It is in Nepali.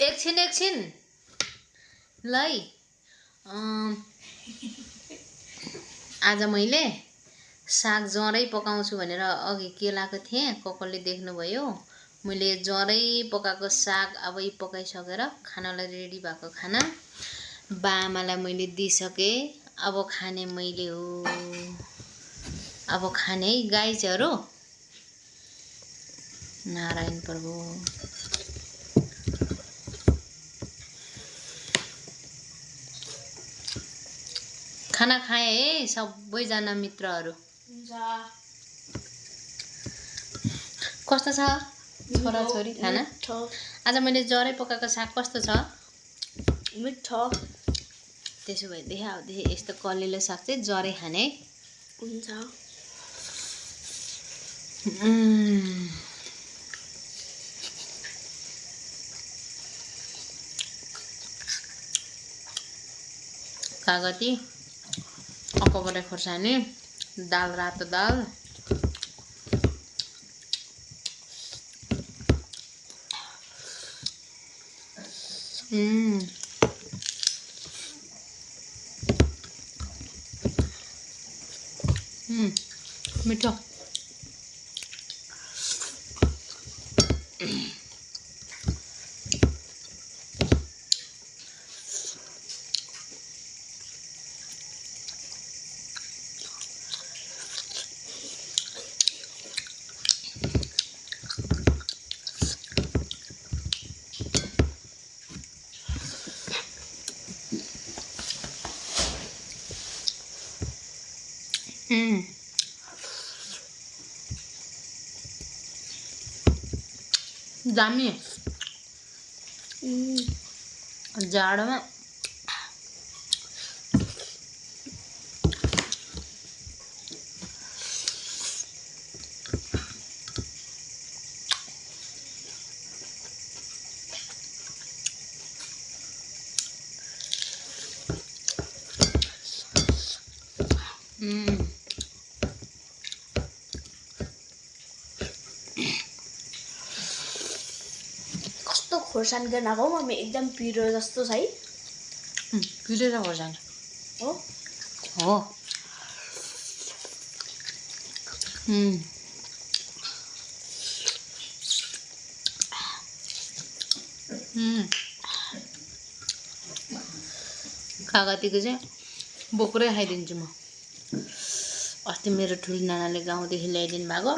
एकछिन ल है। आज मैले साग जरै पकाउँछु भनेर अघि केलाको थिएँ, कोकोले देख्नुभयो। मैले जरै पकाएको साग अब पकाइसकेर खानालाई रेडी भएको खाना बाआमालाई मैले दिइसकेँ। अब खाने मैले हो। अब खाने है गाइजहरू। नारायण प्रभु। खाना खाए है सबैजना मित्रहरू। कस्तो छ छोराछोरी खाना? आज मैले जरै पकाएको साग कस्तो छ? मिठो। त्यसो भएदेखि यस्तो कलिलो साग चाहिँ जरै खाने है। हुन्छ। कागती अक्कबरे खोर्सानी दाल, रातो दाल, मिठो। दामी। जाडोमा कस्तो खोर्सानी बनाएको मम्मी, एकदम पिरो जस्तो छ है। पिरो र खोर्सानी हो हो। कागतीको चाहिँ बोक्रै खाइदिन्छु म। अस्ति मेरो ठुलो नानाले गाउँदेखि ल्याइदिनु भएको